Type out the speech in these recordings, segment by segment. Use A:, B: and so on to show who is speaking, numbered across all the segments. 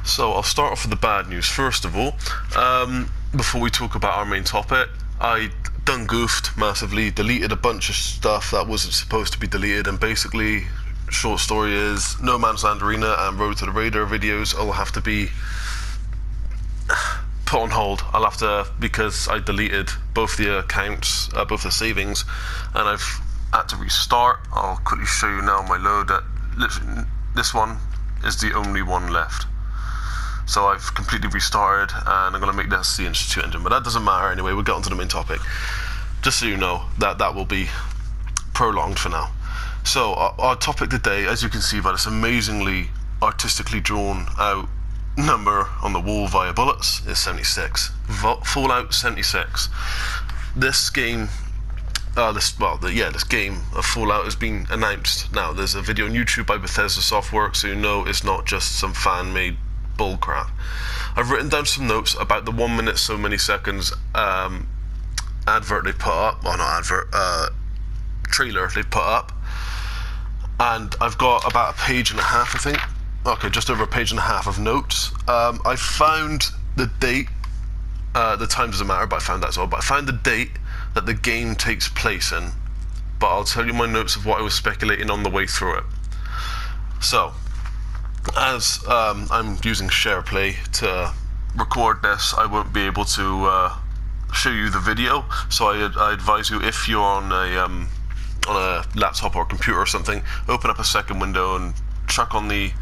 A: So I'll start off with the bad news first of all. Before we talk about our main topic, I done goofed massively, deleted a bunch of stuff that wasn't supposed to be deleted, and basically, short story is, No Man's Land Arena and Road to the Raider videos all have to be put on hold. I'll have to, because I deleted both the accounts, both the savings, and I've had to restart. I'll quickly show you now my load that literally this one is the only one left. So I've completely restarted, and I'm going to make this the Institute engine, but that doesn't matter anyway. We'll get on to the main topic. Just so you know, that will be prolonged for now. So our topic today, as you can see by this amazingly artistically drawn out number on the wall via bullets, is 76. Fallout 76. This game, this game of Fallout has been announced. Now, there's a video on YouTube by Bethesda Softworks, so you know it's not just some fan-made bullcrap. I've written down some notes about the 1 minute so many seconds advert they put up. Well, not advert, trailer they put up. And I've got about a page and a half, I think. Okay, just over a page and a half of notes. I found the date, the time doesn't matter, but I found that as well. But I found the date that the game takes place in. But I'll tell you my notes of what I was speculating on the way through it. So, as I'm using SharePlay to record this, I won't be able to show you the video. So I advise you, if you're on a laptop or computer or something, open up a second window and chuck on the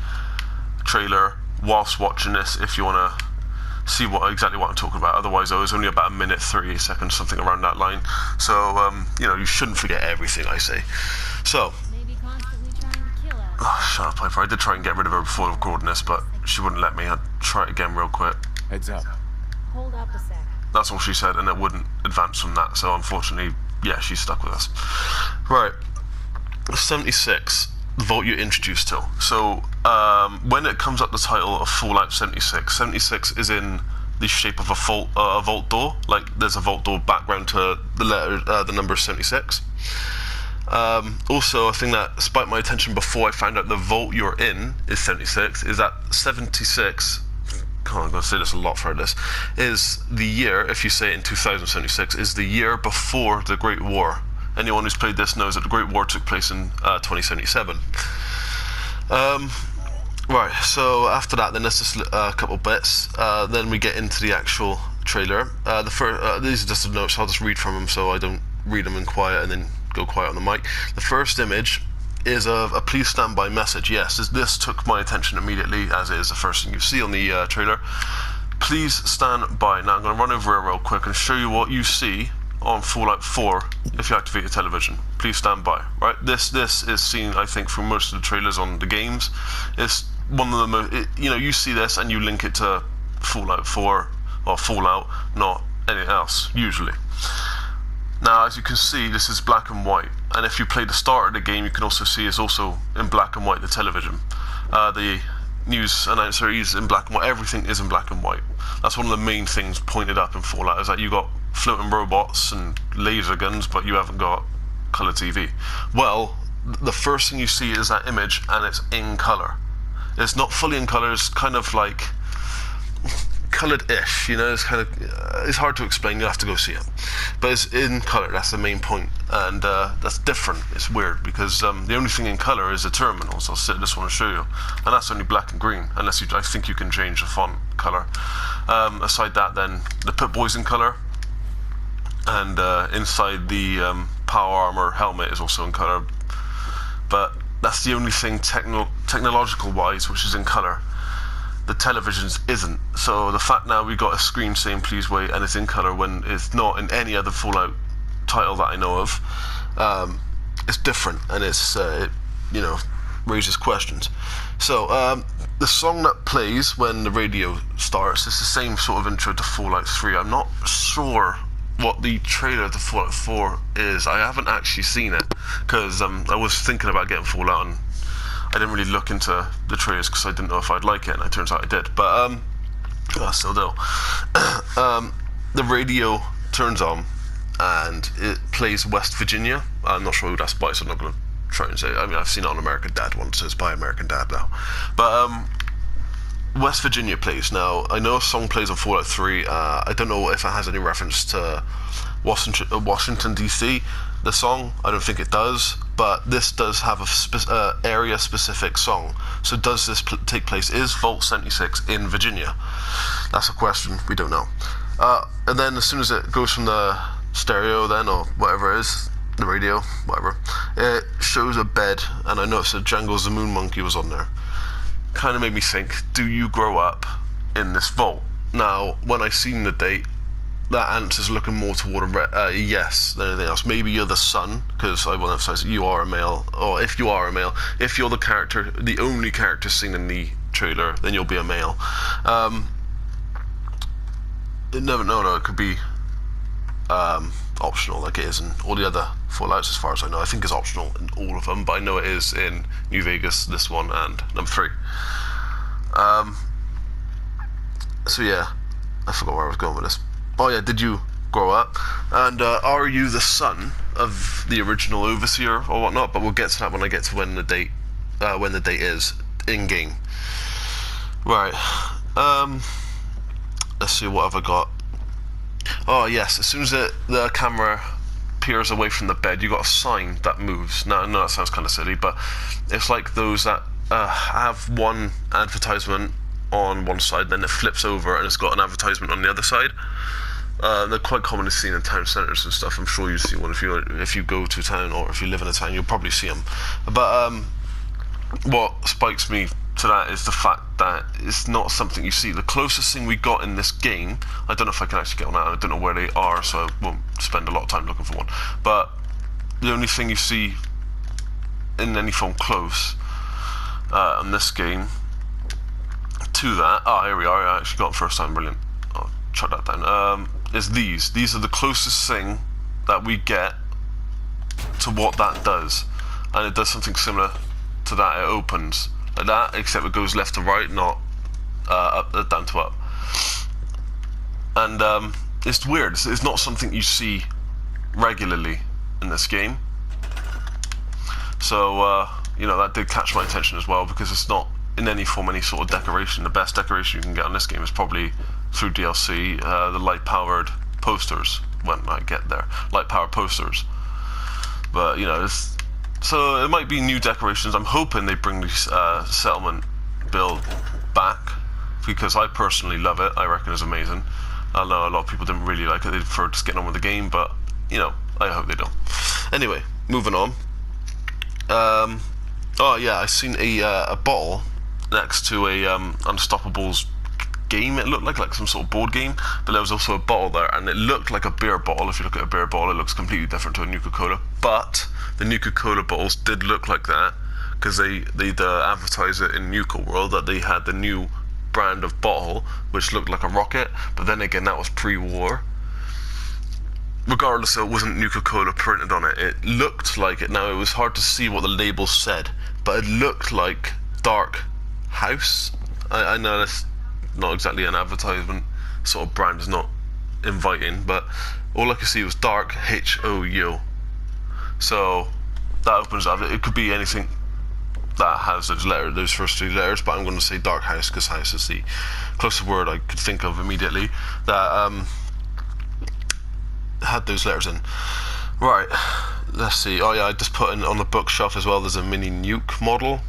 A: trailer whilst watching this if you want to see exactly what I'm talking about. Otherwise, it was only about 1 minute 38 seconds, something around that line. So you shouldn't forget everything I say. So, oh, shut up, Piper. I did try and get rid of her before recording this, but she wouldn't let me. I'd try it again real quick.
B: Heads up.
C: Hold up a sec.
A: That's all she said, and it wouldn't advance from that. So unfortunately, yeah, she's stuck with us. Right, 76, the vault you're introduced to. So when it comes up the title of Fallout 76, 76 is in the shape of a vault door. Like, there's a vault door background to the number 76. Also, a thing that spiked my attention before I found out the vault you're in is 76, is that 76, I'm going to say this a lot for this, is the year, if you say it in 2076, is the year before the Great War. Anyone who's played this knows that the Great War took place in 2077. Right, so after that, then there's just a couple bits. Then we get into the actual trailer. These are just the notes, I'll just read from them so I don't read them in quiet and then go quiet on the mic. The first image is of a please stand by message. Yes, this took my attention immediately, as it is the first thing you see on the trailer. Please stand by. Now I'm going to run over it real quick and show you what you see on Fallout 4 if you activate your television. Please stand by. Right, this is seen, I think, through most of the trailers on the games. It's one of the most, you see this and you link it to Fallout 4 or Fallout, not anything else usually. Now, as you can see, this is black and white, and if you play the start of the game, you can also see it's also in black and white, the television. The news announcer is in black and white, everything is in black and white. That's one of the main things pointed up in Fallout, is that you got floating robots and laser guns, but you haven't got colour TV. Well, the first thing you see is that image, and it's in colour. It's not fully in colour, it's kind of like coloured-ish, it's kind of, it's hard to explain, you'll have to go see it. But it's in colour, that's the main point, and that's different. It's weird, because the only thing in colour is the terminals. I'll sit this one and show you, and that's only black and green, unless I think you can change the font colour. Aside that, then, the Pip-Boy's in colour, and inside the power armor helmet is also in colour, but that's the only thing technological-wise which is in colour. The televisions isn't. So the fact now we got a screen saying please wait and it's in colour when it's not in any other Fallout title that I know of, it's different, and it raises questions. So the song that plays when the radio starts is the same sort of intro to Fallout 3. I'm not sure what the trailer to Fallout 4 is. I haven't actually seen it because I was thinking about getting Fallout and I didn't really look into the trailers because I didn't know if I'd like it, and it turns out I did. But I still do. The radio turns on and it plays West Virginia. I'm not sure who that's by, so I'm not going to try and say it. I mean, I've seen it on American Dad once, so it's by American Dad now. But West Virginia plays. Now, I know a song plays on Fallout 3. I don't know if it has any reference to Washington D.C., the song. I don't think it does, but this does have a area-specific song. So does this take place? Is Vault 76 in Virginia? That's a question. We don't know. And then as soon as it goes from the stereo then, or whatever it is, the radio, whatever, it shows a bed, and I noticed that Django's the Moon Monkey was on there. Kind of made me think, do you grow up in this vault? Now, when I seen the date, that answer's looking more toward a yes than anything else. Maybe you're the son, because I will emphasize you are a male, or if you are a male, if you're the character, the only character seen in the trailer, then you'll be a male. No, it could be optional, like it is in all the other Fallouts, as far as I know. I think it's optional in all of them, but I know it is in New Vegas, this one, and number 3. So yeah, I forgot where I was going with this. Oh yeah, did you grow up? And are you the son of the original overseer or whatnot? But we'll get to that when I get to when the date is in game. Right. Let's see, what have I got? Oh yes, as soon as the camera peers away from the bed, you got a sign that moves. Now, I know that sounds kind of silly, but it's like those that have one advertisement on one side, then it flips over and it's got an advertisement on the other side. They're quite commonly seen in town centres and stuff. I'm sure you see one if you go to a town, or if you live in a town, you'll probably see them. But what spikes me to that is the fact that it's not something you see. The closest thing we got in this game, I don't know if I can actually get on that, I don't know where they are, so I won't spend a lot of time looking for one, but the only thing you see in any form close in this game to that, here we are, I actually got it first time, brilliant, I'll shut that down, is these are the closest thing that we get to what that does, and it does something similar to that. It opens like that, except it goes left to right, not down to up. And it's weird. It's not something you see regularly in this game. So that did catch my attention as well, because it's not in any form any sort of decoration. The best decoration you can get on this game is probably through DLC, the light-powered posters. When I get there, light-powered posters. But so it might be new decorations. I'm hoping they bring this settlement build back, because I personally love it. I reckon it's amazing. I know a lot of people didn't really like it. They preferred just getting on with the game, but I hope they don't. Anyway, moving on. Oh yeah, I seen a bottle next to a Unstoppables game. It looked like some sort of board game, but there was also a bottle there, and it looked like a beer bottle. If you look at a beer bottle, it looks completely different to a Nuka-Cola, but the Nuka-Cola bottles did look like that, because they advertise it in Nuka World that they had the new brand of bottle which looked like a rocket, but then again, that was pre-war. Regardless, it wasn't Nuka-Cola printed on it. It looked like it. Now, it was hard to see what the label said, but it looked like Dark House. I know that's not exactly an advertisement, sort of brand is not inviting, but all I could see was Dark H-O-U. So that opens up. It could be anything that has those first 3 letters, but I'm going to say Dark House, because house is the closest word I could think of immediately that had those letters in. Right, let's see. Oh yeah, I just put in on the bookshelf as well, there's a mini nuke model.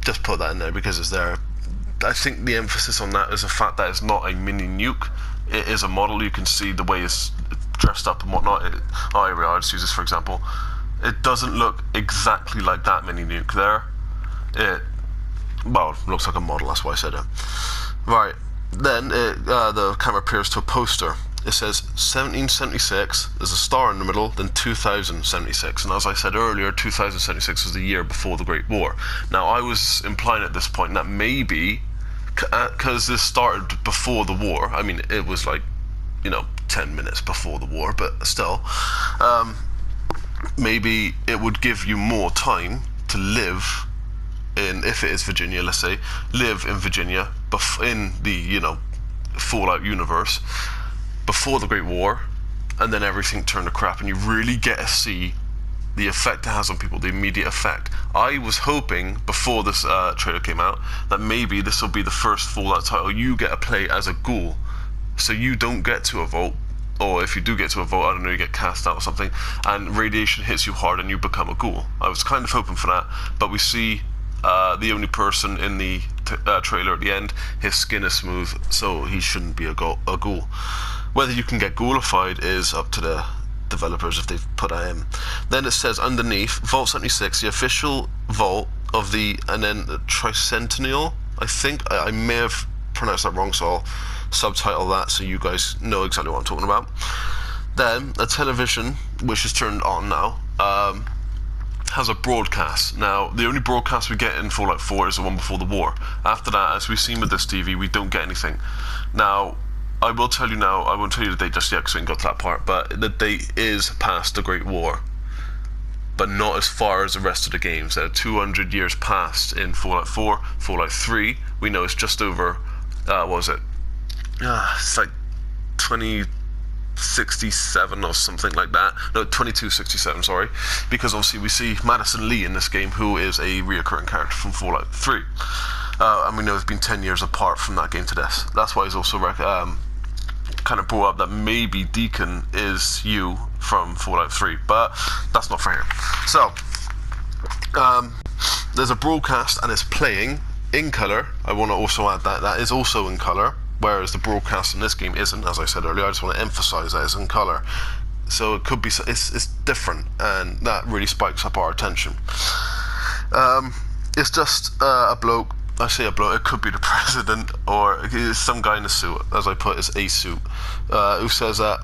A: Just put that in there because it's there. I think the emphasis on that is the fact that it's not a mini nuke. It is a model. You can see the way it's dressed up and whatnot. Here we are. Let's use this for example. It doesn't look exactly like that mini nuke there. It looks like a model. That's why I said it. Right. Then the camera appears to a poster. It says 1776, there's a star in the middle, then 2076. And as I said earlier, 2076 was the year before the Great War. Now, I was implying at this point that maybe, because this started before the war, I mean, it was like, 10 minutes before the war, but still, maybe it would give you more time to live in, if it is Virginia, let's say, live in Virginia, in the, Fallout universe, before the Great War, and then everything turned to crap, and you really get to see the effect it has on people, the immediate effect. I was hoping before this trailer came out that maybe this will be the first Fallout title you get to play as a ghoul, so you don't get to a vault, or if you do get to a vault, I don't know, you get cast out or something, and radiation hits you hard and you become a ghoul. I was kind of hoping for that, but we see the only person in the trailer at the end, his skin is smooth, so he shouldn't be a ghoul. Whether you can get ghoulified is up to the developers if they've put that in. Then it says underneath, Vault 76, the official vault of the, and then the Tricentennial, I think. I may have pronounced that wrong, so I'll subtitle that so you guys know exactly what I'm talking about. Then a television, which is turned on now, has a broadcast. Now, the only broadcast we get in Fallout 4 is the one before the war. After that, as we've seen with this TV, we don't get anything. Now, I will tell you now, I won't tell you the date just yet because we ain't got to that part, but the date is past the Great War, but not as far as the rest of the games. There are 200 years past in Fallout 4. Fallout 3, we know it's just over, what was it? It's like 2067 or something like that. No, 2267, sorry. Because obviously we see Madison Lee in this game, who is a reoccurring character from Fallout 3. And we know it's been 10 years apart from that game to this. That's why he's also kind of brought up that maybe Deacon is you from Fallout 3, but that's not for him. So, there's a broadcast and it's playing in colour. I want to also add that is also in colour, whereas the broadcast in this game isn't, as I said earlier. I just want to emphasise that it's in colour. So it could be, it's different, and that really spikes up our attention. It's just a bloke. I say a bloke, it could be the president, or it's some guy in a suit, as I put, it's a suit, who says that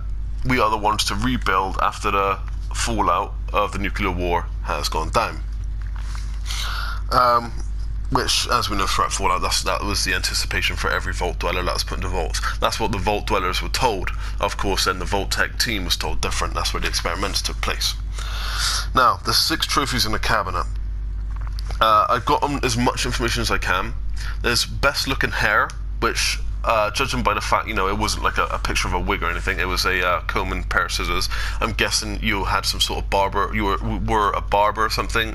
A: we are the ones to rebuild after the fallout of the nuclear war has gone down. Which, as we know throughout Fallout, that was the anticipation for every Vault Dweller that was put into vaults. That's what the Vault Dwellers were told. Of course, then the Vault Tech team was told different. That's where the experiments took place. Now, there's 6 trophies in the cabinet. I've got as much information as I can. There's best looking hair, which, judging by the fact, you know, it wasn't like a picture of a wig or anything, it was a comb and pair of scissors. I'm guessing you had some sort of barber, you were a barber or something.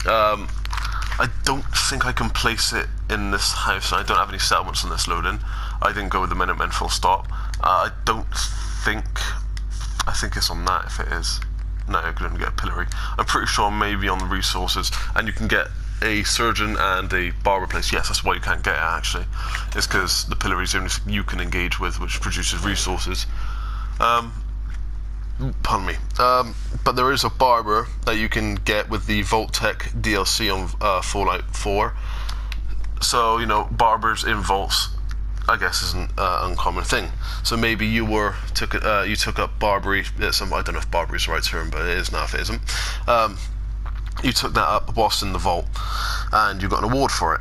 A: I don't think I can place it in this house. I don't have any settlements on this loading. I didn't go with the Minutemen full stop. I think it's on that if it is. No, I couldn't get a pillory. I'm pretty sure maybe on the resources, and you can get a surgeon and a barber place. Yes, that's why you can't get it actually. It's because the pillory is the only thing you can engage with, which produces resources. Pardon me. But there is a barber that you can get with the Vault Tech DLC on Fallout 4. So, you know, barbers in vaults, I guess, isn't an uncommon thing. So maybe you took up barbery. I don't know if barbery is the right term, but it is now if it isn't. You took that up whilst in the vault, and you got an award for it.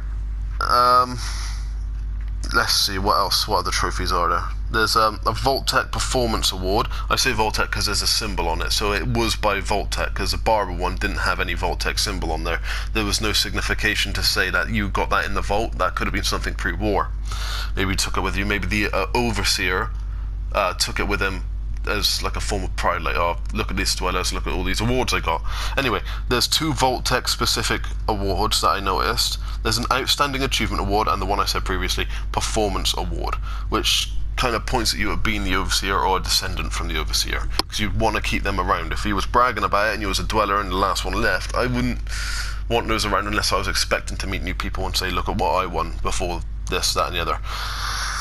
A: Let's see, what else? What other trophies are there? There's a Vault Tech Performance Award. I say Vault Tech because there's a symbol on it, so it was by Vault Tech, because the barber one didn't have any Vault Tech symbol on there. There was no signification to say that you got that in the vault. That could have been something pre-war. Maybe you took it with you. Maybe the Overseer took it with him as like a form of pride, like, oh, look at these dwellers, look at all these awards I got. Anyway, there's 2 Vault Tech specific awards that I noticed. There's an Outstanding Achievement Award and the one I said previously, Performance Award, which kind of points at you at being the Overseer or a descendant from the Overseer, because you'd want to keep them around. If he was bragging about it and you was a dweller and the last one left, I wouldn't want those around unless I was expecting to meet new people and say, look at what I won before this, that and the other.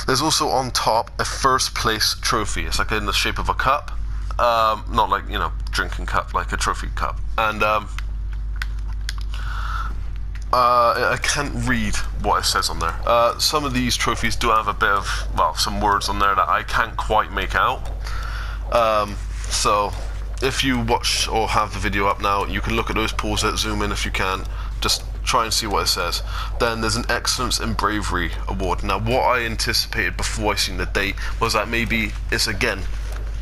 A: There's also on top a first place trophy. It's like in the shape of a cup, not like, you know, drinking cup, like a trophy cup. And I can't read what it says on there. Some of these trophies do have a bit of, well, some words on there that I can't quite make out. So if you watch or have the video up now, you can look at those, pause it, zoom in if you can, just try and see what it says. Then there's an Excellence in Bravery Award. Now, what I anticipated before I seen the date was that maybe it's, again,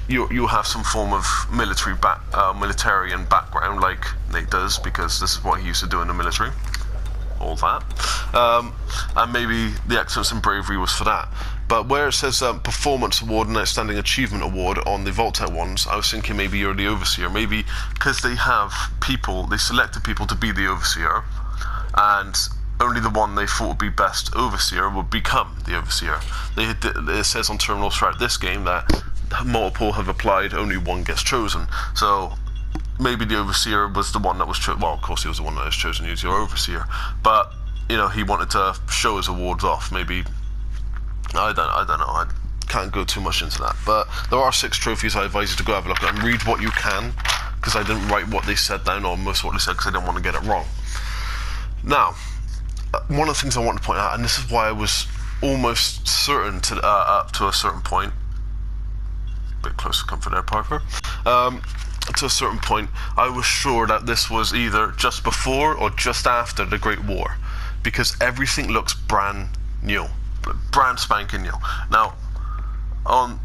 A: you have some form of military and background like Nate does, because this is what he used to do in the military. all that. And maybe the excellence and bravery was for that. But where it says performance award and outstanding achievement award on the Vault-Tec ones, I was thinking maybe you're the overseer. Maybe because they have people, they selected people to be the overseer, and only the one they thought would be best overseer would become the overseer. It says on terminals throughout this game that multiple have applied, only one gets chosen. So maybe the overseer was the one that was chosen. Well, of course he was the one that was chosen. He was your overseer, but you know, he wanted to show his awards off. Maybe I don't know. I can't go too much into that. But there are 6 trophies. I advise you to go have a look at and read what you can, because I didn't write what they said down, or most of what they said, because I didn't want to get it wrong. Now, one of the things I want to point out, and this is why I was almost certain to up to a certain point. Bit close to comfort there, Parker. To a certain point, I was sure that this was either just before or just after the Great War, because everything looks brand new, brand spanking new. Now, on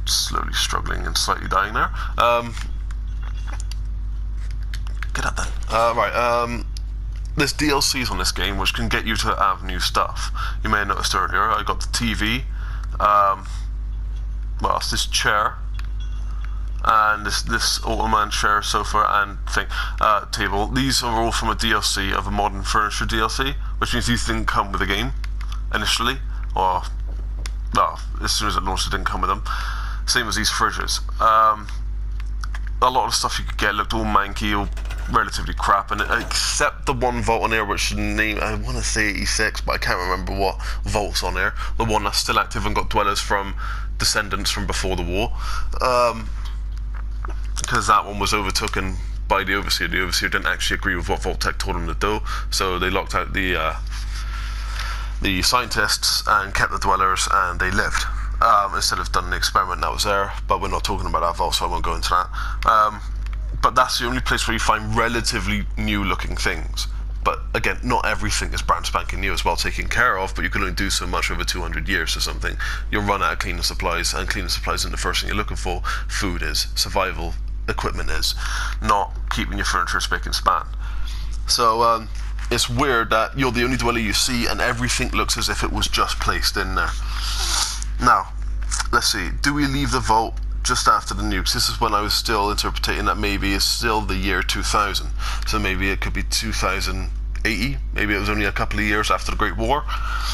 A: slowly struggling and slightly dying there. Get up then. Right. There's DLCs on this game which can get you to have new stuff. You may have noticed earlier, I got the TV. Well, it's this chair, and this Ottoman chair, sofa, and table. These are all from a DLC of a modern furniture DLC, which means these didn't come with the game initially, or well, as soon as it launched, it didn't come with them. Same as these fridges. A lot of the stuff you could get looked all manky, all relatively crap, and except the one vault on there, which name I want to say 86, but I can't remember what vault's on there. The one that's still active and got dwellers from descendants from before the war, because that one was overtaken by the overseer. The overseer didn't actually agree with what Vault-Tec told him to do, so they locked out the scientists and kept the dwellers, and they lived. Instead of done the experiment that was there, but we're not talking about that vault, so I won't go into that. But that's the only place where you find relatively new looking things. But again, not everything is brand spanking new, as well taken care of, but you can only do so much over 200 years or something. You'll run out of cleaning supplies, and cleaning supplies isn't the first thing you're looking for. Food is, survival equipment is, not keeping your furniture spick and span. So it's weird that you're the only dweller you see and everything looks as if it was just placed in there. Now, let's see, do we leave the vault just after the nukes? This is when I was still interpreting that maybe it's still the year 2000. So maybe it could be 2080, maybe it was only a couple of years after the Great War.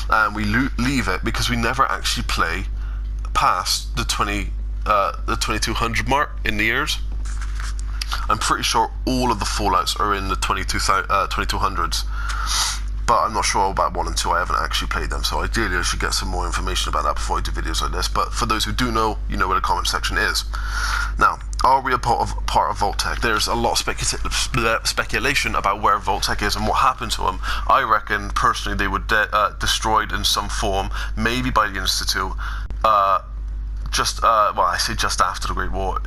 A: And we leave it because we never actually play past the 2200 mark in the years. I'm pretty sure all of the Fallouts are in the 2200s. But I'm not sure about 1 and 2, I haven't actually played them, so ideally I should get some more information about that before I do videos like this. But for those who do know, you know where the comment section is. Now, are we a part of Vault-Tec? There's a lot of speculation about where Vault-Tec is and what happened to them. I reckon, personally, they were destroyed in some form, maybe by the Institute, well, I say just after the Great War.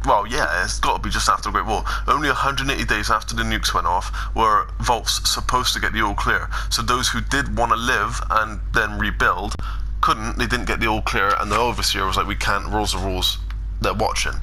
A: Well, yeah, it's got to be just after the Great War. Only 180 days after the nukes went off were vaults supposed to get the all clear. So those who did want to live and then rebuild couldn't. They didn't get the all clear, and the overseer was like, we can't, rules are rules, they're watching.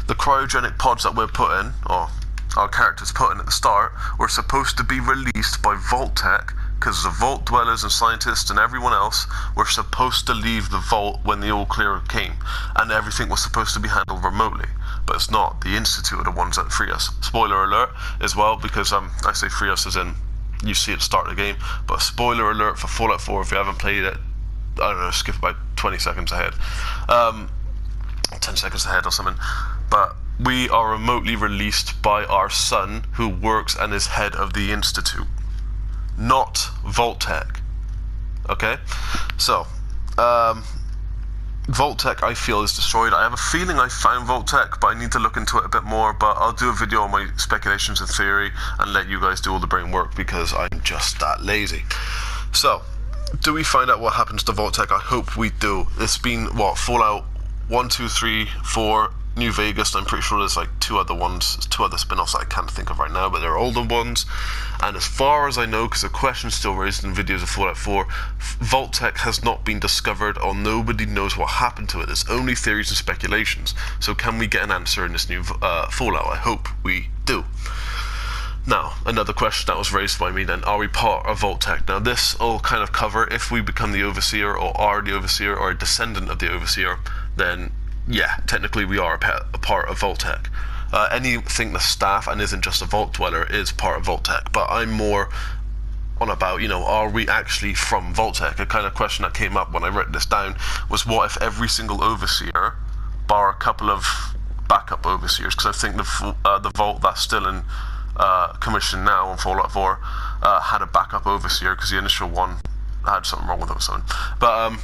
A: The cryogenic pods that we're putting, or our characters put in at the start, were supposed to be released by Vault-Tec, because the vault dwellers and scientists and everyone else were supposed to leave the vault when the all clear came, and everything was supposed to be handled remotely. But it's not. The Institute are the ones that free us. Spoiler alert as well, because I say free us as in you see it start the game, but spoiler alert for Fallout 4 if you haven't played it, I don't know, skip about 20 seconds ahead, 10 seconds ahead or something. But we are remotely released by our son, who works and is head of the Institute, not Vault-Tec. Okay, so Vault-Tec I feel is destroyed. I have a feeling I found Vault-Tec, but I need to look into it a bit more. But I'll do a video on my speculations and theory and let you guys do all the brain work, because I'm just that lazy. So, do we find out what happens to Vault-Tec? I hope we do. It's been, what, Fallout 1, 2, 3, 4, New Vegas. I'm pretty sure there's like two other spin-offs that I can't think of right now, but they're older ones. And as far as I know, because the question's still raised in videos of Fallout 4, Vault-Tec has not been discovered, or nobody knows what happened to it. It's only theories and speculations. So can we get an answer in this new Fallout? I hope we do. Now, another question that was raised by me then, are we part of Vault-Tec? Now, this will kind of cover if we become the Overseer or are the Overseer or a descendant of the Overseer, then yeah, technically we are a part of Vault-Tec. Anything that's staff and isn't just a Vault Dweller is part of Vault-Tec, but I'm more on about, you know, are we actually from Vault-Tec? A kind of question that came up when I wrote this down was, what if every single Overseer, bar a couple of backup Overseers, because I think the Vault that's still in commission now on Fallout 4 had a backup Overseer, because the initial one had something wrong with it or something. But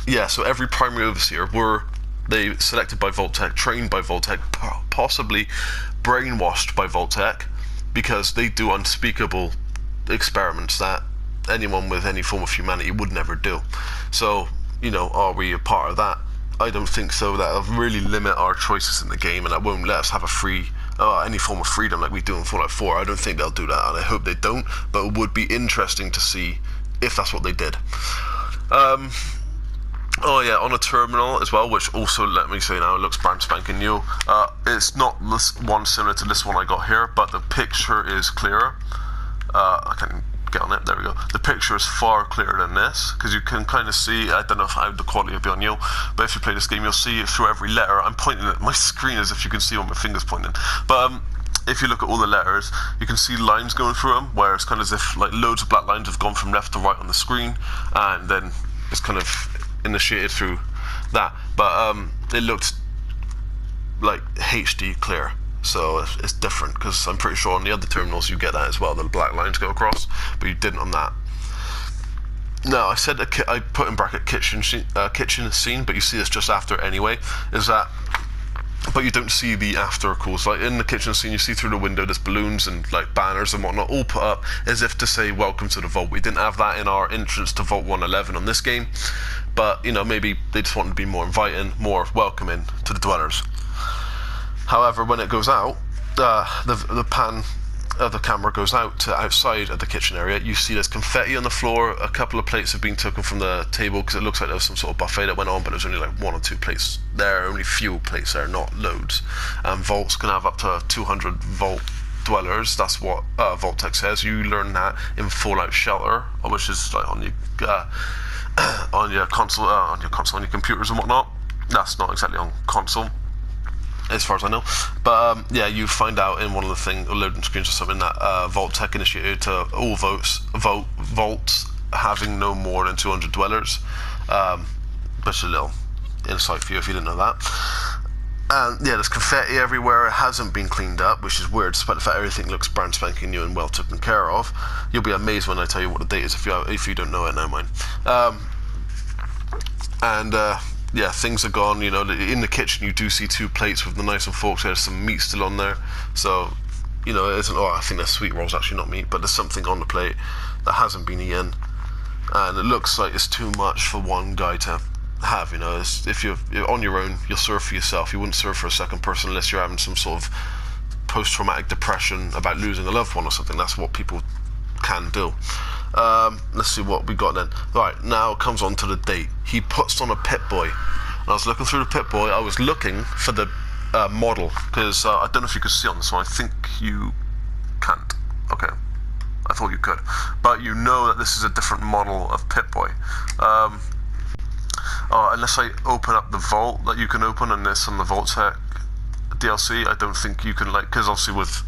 A: yeah, so every primary Overseer were they selected by Vault-Tec, trained by Vault-Tec, possibly brainwashed by Vault-Tec, because they do unspeakable experiments that anyone with any form of humanity would never do. So, you know, are we a part of that? I don't think so. That'll really limit our choices in the game, and that won't let us have a free any form of freedom like we do in Fallout 4. I don't think they'll do that, and I hope they don't, but it would be interesting to see if that's what they did. Oh yeah, on a terminal as well, which also, let me say now, it looks brand spanking new. It's not this one similar to this one I got here, but the picture is clearer. I can't get on it, there we go. The picture is far clearer than this, because you can kind of see, I don't know how the quality will be on you, but if you play this game, you'll see it through every letter. I'm pointing at my screen as if you can see where my finger's pointing. But if you look at all the letters, you can see lines going through them, where it's kind of as if like loads of black lines have gone from left to right on the screen, and then it's kind of initiated through that. But it looked like HD clear, so it's different, because I'm pretty sure on the other terminals you get that as well, the black lines go across, but you didn't on that. Now, I said I put in bracket kitchen scene, but you see this just after anyway, is that, but you don't see the after, of course. Like in the kitchen scene, you see through the window there's balloons and like banners and whatnot all put up as if to say welcome to the Vault. We didn't have that in our entrance to Vault 111 on this game, but you know, maybe they just wanted to be more inviting, more welcoming to the dwellers. However, when it goes out, the pan the camera goes out to outside of the kitchen area, you see there's confetti on the floor. A couple of plates have been taken from the table, because it looks like there was some sort of buffet that went on, but there's only like 1 or 2 plates there, only few plates there, not loads. Vaults can have up to 200 Vault dwellers. That's what Vault-Tec says. You learn that in Fallout Shelter, which is like on your console, on your computers and whatnot. That's not exactly on console, as far as I know, but yeah, you find out in one of the loading screens or something that Vault-Tec initiated to all vaults having no more than 200 dwellers. Just a little insight for you if you didn't know that. And yeah, there's confetti everywhere. It hasn't been cleaned up, which is weird, despite the fact everything looks brand spanking new and well taken care of. You'll be amazed when I tell you what the date is if you don't know it now, mind. Yeah, things are gone. You know, in the kitchen you do see 2 plates with the knives and forks. There's some meat still on there, so you know, it isn't. Oh, I think that's sweet rolls, actually not meat, but there's something on the plate that hasn't been eaten, and it looks like it's too much for one guy to have. You know, if you're on your own, you'll serve for yourself. You wouldn't serve for a second person unless you're having some sort of post-traumatic depression about losing a loved one or something. That's what people can do. Let's see what we got then. Right, now it comes on to the date. He puts on a Pip-Boy, and I was looking through the Pip-Boy. I was looking for the model, because I don't know if you could see on this one. I think you can't. Okay, I thought you could, but you know that this is a different model of Pip-Boy. Unless I open up the vault that you can open on this on the Vault-Tec DLC, I don't think you can, like, because obviously with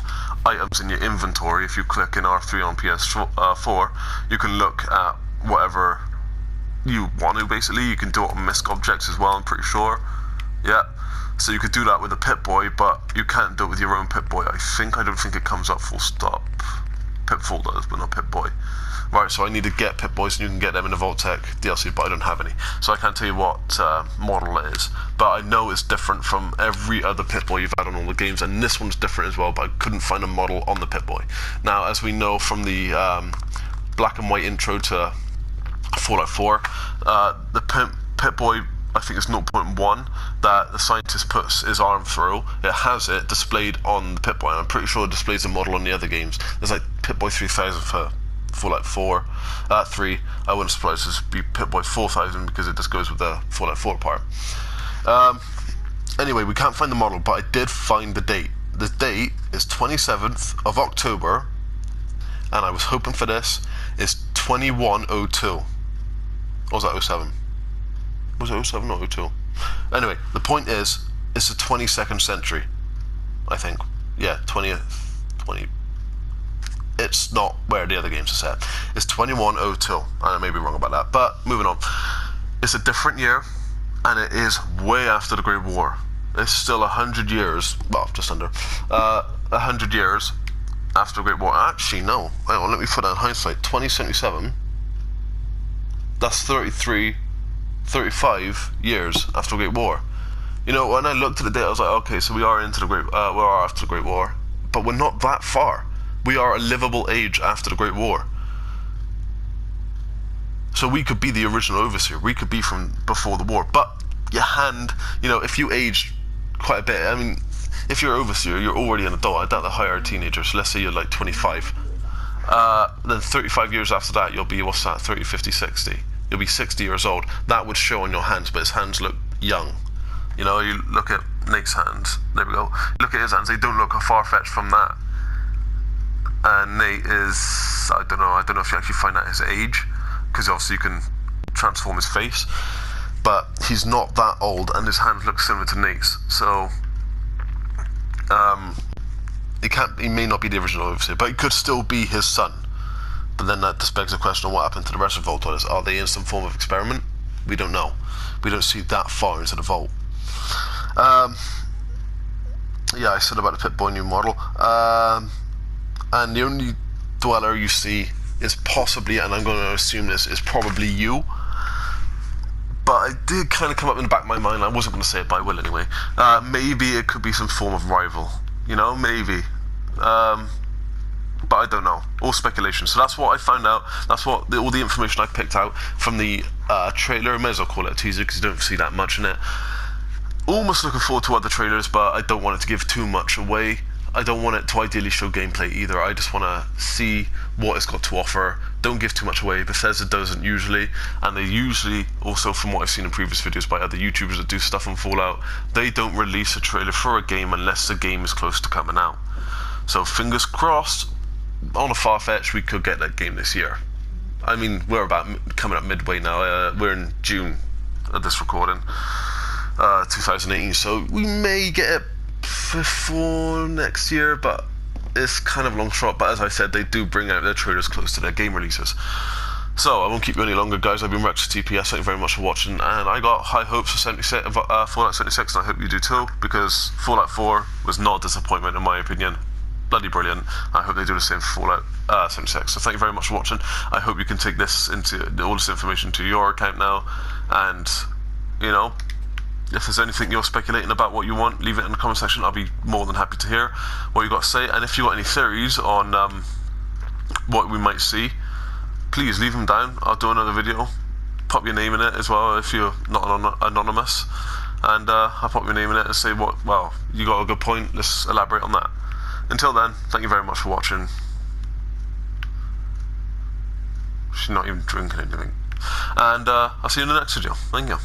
A: items in your inventory, if you click in R3 on PS4, you can look at whatever you want to, basically. You can do it on misc objects as well, I'm pretty sure. Yeah, so you could do that with a Pip-Boy, but you can't do it with your own Pip-Boy. I don't think it comes up full stop. Pitfall does, but not Pip-Boy. Right, so I need to get Pip-Boys, and you can get them in the Vault-Tec DLC, but I don't have any, so I can't tell you what model it is. But I know it's different from every other Pip-Boy you've had on all the games, and this one's different as well, but I couldn't find a model on the Pip-Boy. Now, as we know from the black and white intro to Fallout 4, the Pip-Boy, I think it's 0.1, that the scientist puts his arm through. It has it displayed on the Pip-Boy, and I'm pretty sure it displays the model on the other games. There's like Pip-Boy 3000 for Fallout 4, 3. I wouldn't surprise this to be Pip-Boy 4000, because it just goes with the Fallout 4 part. Anyway, we can't find the model, but I did find the date. the date is 27th of October, and I was hoping for this, is 2102. Or was that 07? Was it 07 or 02? Anyway, the point is, it's the 22nd century, I think. Yeah, 20. It's not where the other games are set. It's 2102. I may be wrong about that, but moving on. It's a different year, and it is way after the Great War. It's still 100 years, well, just under 100 years after the Great War. Actually, no. Hang on, let me put that in hindsight. 2077. That's 35 years after the Great War. You know, when I looked at the date, I was like, okay, so we are after the Great War, but we're not that far. We are a livable age after the Great War. So we could be the original overseer. We could be from before the war. But your hand, you know, if you aged quite a bit, I mean, if you're overseer, you're already an adult. I doubt they hire teenagers. So let's say you're like 25. Then 35 years after that, you'll be, what's that, 30, 50, 60. You'll be 60 years old. That would show on your hands, but his hands look young. You know, you look at Nate's hands. There we go. Look at his hands. They don't look far-fetched from that. And Nate is, I don't know if you actually find out his age, because obviously you can transform his face, but he's not that old, and his hands look similar to Nate's, so he may not be the original overseer, but he could still be his son. But then that just begs the question of what happened to the rest of the Vault Dwellers. Are they in some form of experiment? We don't know. We don't see that far into the vault. Yeah, I said about the Pip-Boy new model. And the only dweller you see is possibly, and I'm going to assume this, is probably you. But it did kind of come up in the back of my mind, I wasn't going to say it, but I will anyway. Maybe it could be some form of rival. You know, maybe. But I don't know. All speculation. So that's what I found out. That's what all the information I picked out from the trailer. I may as well call it a teaser because you don't see that much in it. Almost looking forward to other trailers, but I don't want it to give too much away. I don't want it to ideally show gameplay either. I just want to see what it's got to offer. Don't give too much away. Bethesda doesn't usually, and they usually, also from what I've seen in previous videos by other YouTubers that do stuff on Fallout, they don't release a trailer for a game unless the game is close to coming out. So fingers crossed, on a far-fetched, we could get that game this year. I mean, we're about coming up midway now. We're in June of this recording, 2018, so we may get it before next year, but it's kind of a long shot. But as I said, they do bring out their trailers close to their game releases. So I won't keep you any longer, guys. I've been Rex TPS. Thank you very much for watching, and I got high hopes for Fallout 76, and I hope you do too, because Fallout 4 was not a disappointment in my opinion. Bloody brilliant. I hope they do the same for Fallout 76. So thank you very much for watching. I hope you can take this all this information to your account now, and you know, if there's anything you're speculating about what you want, leave it in the comment section. I'll be more than happy to hear what you got to say. And if you got any theories on what we might see, please leave them down. I'll do another video. Pop your name in it as well if you're not anonymous. And I'll pop your name in it and say, well, you got a good point. Let's elaborate on that. Until then, thank you very much for watching. She's not even drinking anything. And I'll see you in the next video. Thank you.